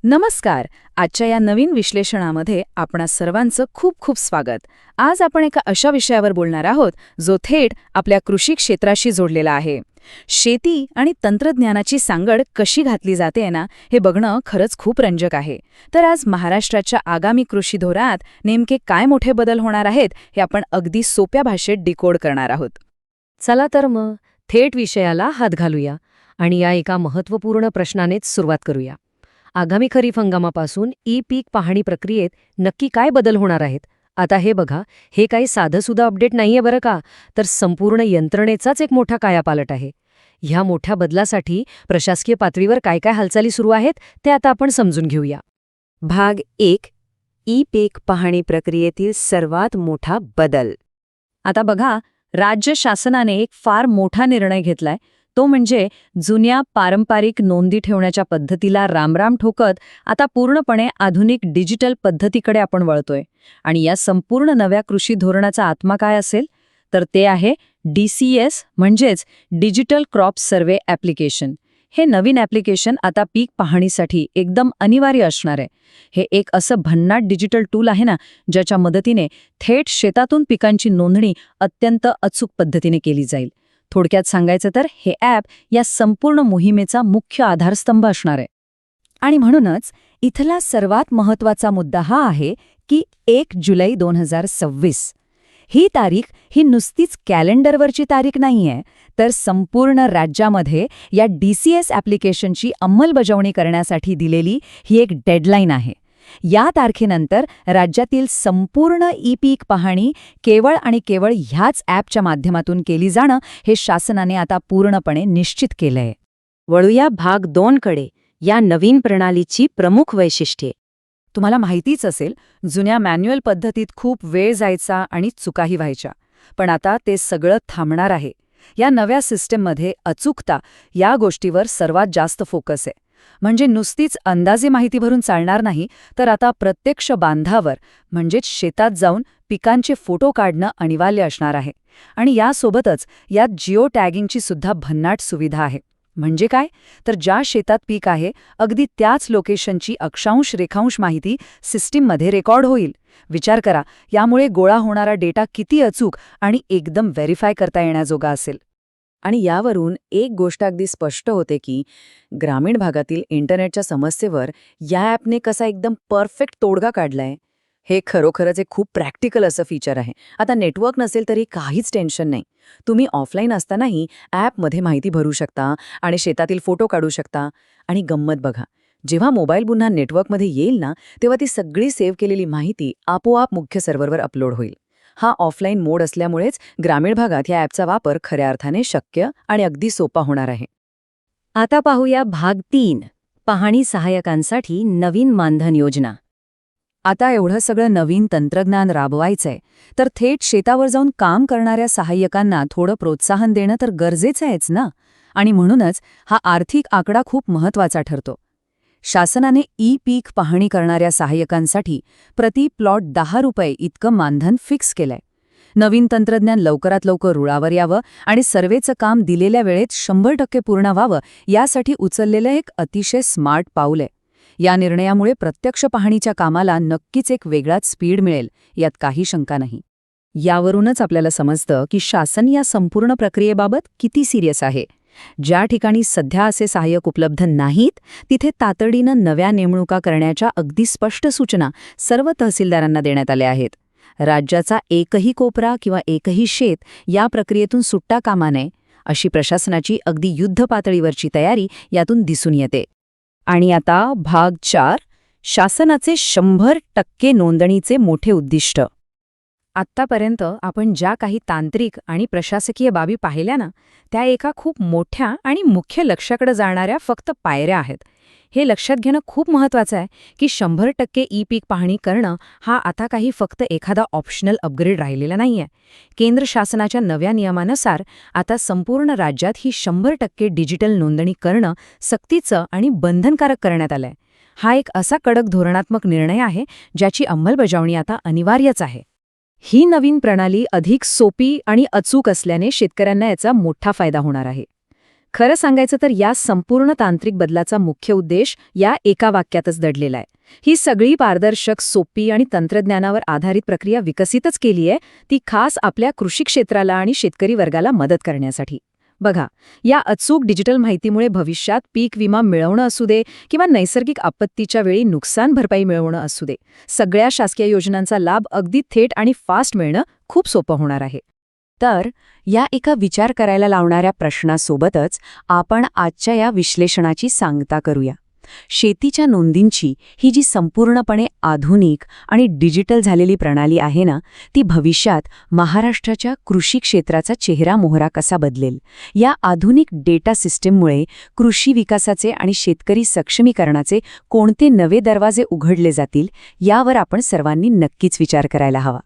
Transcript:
नमस्कार. आजच्या या नवीन विश्लेषणामध्ये आपणा सर्वांचं खूप खूप स्वागत. आज आपण एका अशा विषयावर बोलणार आहोत जो थेट आपल्या कृषी क्षेत्राशी जोडलेला आहे. शेती आणि तंत्रज्ञानाची सांगड कशी घातली जाते ना, हे बघणं खरंच खूप रंजक आहे. तर आज महाराष्ट्राच्या आगामी कृषी धोरणात नेमके काय मोठे बदल होणार आहेत हे आपण अगदी सोप्या भाषेत डिकोड करणार आहोत. चला तर मग थेट विषयाला हात घालूया आणि या एका महत्त्वपूर्ण प्रश्नानेच सुरुवात करूया. आगामी खरीप हंगामापासून पीक पाहणी प्रक्रियेत नक्की काय बदल होणार आहेत? आता हे बघा, हे काही साधंसुद्धा अपडेट नाहीये बरं का, तर संपूर्ण यंत्रणेचाच एक मोठा कायापालट आहे. ह्या मोठ्या बदलासाठी प्रशासकीय पातळीवर काय काय हालचाली सुरू आहेत ते आता आपण समजून घेऊया. भाग 1. पीक पाहणी प्रक्रियेतील सर्वात मोठा बदल. आता बघा, राज्य शासनाने एक फार मोठा निर्णय घेतलाय. तो म्हणजे जुन्या पारंपरिक नोंदी ठेवण्याच्या पद्धतीला रामराम ठोकत आता पूर्णपणे आधुनिक डिजिटल पद्धतीकडे आपण वळतोय. आणि या संपूर्ण नव्या कृषी धोरणाचा आत्मा काय असेल? तर ते आहे DCS म्हणजेच डिजिटल क्रॉप सर्व्हे ॲप्लिकेशन. हे नवीन ॲप्लिकेशन आता पीक पाहणीसाठी एकदम अनिवार्य असणार आहे. हे एक असं भन्नाट डिजिटल टूल आहे ना, ज्याच्या मदतीने थेट शेतातून पिकांची नोंदणी अत्यंत अचूक पद्धतीने केली जाईल. थोडक्यात सांगायचं तर हे ॲप या संपूर्ण मोहिमेचा मुख्य आधारस्तंभ असणार आहे. आणि म्हणूनच इथला सर्वात महत्त्वाचा मुद्दा हा आहे की 1 जुलै 2026 ही तारीख ही नुसतीच कॅलेंडरवरची तारीख नाहीये, तर संपूर्ण राज्यामध्ये या DCS ॲप्लिकेशनची अंमलबजावणी करण्यासाठी दिलेली ही एक डेडलाईन आहे. या तारखेनंतर राज्यातील संपूर्ण पीक पाहणी केवळ आणि केवळ ह्याच ॲपच्या माध्यमातून केली जाणं हे शासनाने आता पूर्णपणे निश्चित केलंय. वळूया भाग 2 कडे. या नवीन प्रणालीची प्रमुख वैशिष्ट्ये. तुम्हाला माहितीच असेल, जुन्या मॅन्युअल पद्धतीत खूप वेळ जायचा आणि चुकाही व्हायच्या. पण आता ते सगळं थांबणार आहे. या नव्या सिस्टीममध्ये अचूकता या गोष्टीवर सर्वात जास्त फोकस आहे. म्हणजे नुसतीच अंदाजे माहिती भरून चालणार नाही, तर आता प्रत्यक्ष बांधावर म्हणजेच शेतात जाऊन पिकांचे फोटो काढणं अनिवार्य असणार आहे. आणि यासोबतच यात जिओ टॅगिंगची सुद्धा भन्नाट सुविधा आहे. म्हणजे काय? तर ज्या शेतात पीक आहे अगदी त्याच लोकेशनची अक्षांश रेखांश माहिती सिस्टीममध्ये रेकॉर्ड होईल. विचार करा, यामुळे गोळा होणारा डेटा किती अचूक आणि एकदम व्हेरीफाय करता येण्याजोगा असेल. आणि यावरून एक गोष्ट अगदी स्पष्ट होते की ग्रामीण भागातील इंटरनेटच्या समस्येवर या ॲपने कसा एकदम परफेक्ट तोडगा काढलाय. हे खरोखरच एक खूप प्रॅक्टिकल असं फीचर आहे. आता नेटवर्क नसेल तरी काहीच टेन्शन नाही. तुम्ही ऑफलाईन असतानाही ॲपमध्ये माहिती भरू शकता आणि शेतातील फोटो काढू शकता. आणि गंमत बघा, जेव्हा मोबाईल पुन्हा नेटवर्कमध्ये येईल ना, तेव्हा ती सगळी सेव्ह केलेली माहिती आपोआप मुख्य सर्व्हरवर अपलोड होईल. हा ऑफलाईन मोड असल्यामुळेच ग्रामीण भागात या ॲपचा वापर खऱ्या अर्थाने शक्य आणि अगदी सोपा होणार आहे. आता पाहूया भाग 3. पाहणी सहाय्यकांसाठी नवीन मानधन योजना. आता एवढं सगळं नवीन तंत्रज्ञान राबवायचंय, तर थेट शेतावर जाऊन काम करणाऱ्या सहाय्यकांना थोडं प्रोत्साहन देणं तर गरजेचं आहेच ना. आणि म्हणूनच हा आर्थिक आकडा खूप महत्त्वाचा ठरतो. शासनाने पीक पाहणी करणाऱ्या सहाय्यकांसाठी प्रति प्लॉट 10 रुपये इतकं मानधन फिक्स केलंय. नवीन तंत्रज्ञान लवकरात लवकर रुळावर यावं आणि सर्वेचं काम दिलेल्या वेळेत 100% पूर्ण व्हावं, यासाठी उचललेलं एक अतिशय स्मार्ट पाऊल आहे. या निर्णयामुळे प्रत्यक्ष पाहणीच्या कामाला नक्कीच एक वेगळाच स्पीड मिळेल, यात काही शंका नाही. यावरूनच आपल्याला समजतं की शासन या संपूर्ण प्रक्रियेबाबत किती सिरियस आहे. ज्या ठिकाणी सध्या असे सहाय्यक उपलब्ध नाहीत, तिथे तातडीनं नव्या नेमणुका करण्याच्या अगदी स्पष्ट सूचना सर्व तहसीलदारांना देण्यात आल्या आहेत. राज्याचा एकही कोपरा किंवा एकही शेत या प्रक्रियेतून सुटता कामा नये, अशी प्रशासनाची अगदी युद्ध पातळीवरची तयारी यातून दिसून येते. आणि आता भाग 4. शासनाचे 100% नोंदणीचे मोठे उद्दिष्ट. आत्तापर्यंत आपण ज्या काही तांत्रिक आणि प्रशासकीय बाबी पाहिल्या ना, त्या एका खूप मोठ्या आणि मुख्य लक्ष्याकडे जाणाऱ्या फक्त पायऱ्या आहेत. हे लक्षात घेणं खूप महत्त्वाचं आहे की 100% पीक पाहणी करणं हा आता काही फक्त एखादा ऑप्शनल अपग्रेड राहिलेला नाहीये. केंद्र शासनाच्या नव्या नियमानुसार आता संपूर्ण राज्यात ही 100% डिजिटल नोंदणी करणं सक्तीचं आणि बंधनकारक करण्यात आलंय. हा एक असा कडक धोरणात्मक निर्णय आहे ज्याची अंमलबजावणी आता अनिवार्यच आहे. ही नवीन प्रणाली अधिक सोपी आणि अचूक असल्याने शेतकऱ्यांना याचा मोठा फायदा होणार आहे. खरं सांगायचं तर या संपूर्ण तांत्रिक बदलाचा मुख्य उद्देश या एका वाक्यातच दडलेला आहे. ही सगळी पारदर्शक, सोपी आणि तंत्रज्ञानावर आधारित प्रक्रिया विकसितच केली आहे, ती खास आपल्या कृषी क्षेत्राला आणि शेतकरी वर्गाला मदत करण्यासाठी. बघा, या अचूक डिजिटल माहितीमुळे भविष्यात पीक विमा मिळवणं असू दे किंवा नैसर्गिक आपत्तीच्या वेळी नुकसान भरपाई मिळवणं असू दे, सगळ्या शासकीय योजनांचा लाभ अगदी थेट आणि फास्ट मिळणं खूप सोपं होणार आहे. तर या एका विचार करायला लावणाऱ्या प्रश्नासोबतच आपण आजच्या या विश्लेषणाची सांगता करूया. शेतीच्या नोंदींची ही जी संपूर्णपणे आधुनिक आणि डिजिटल झालेली प्रणाली आहे ना, ती भविष्यात महाराष्ट्राच्या कृषी क्षेत्राचा चेहरा-मोहरा कसा बदलेल, या आधुनिक डेटा सिस्टीममुळे कृषी विकासाचे आणि शेतकरी सक्षमीकरणाचे कोणते नवे दरवाजे उघडले जातील, यावर आपण सर्वांनी नक्कीच विचार करायला हवा.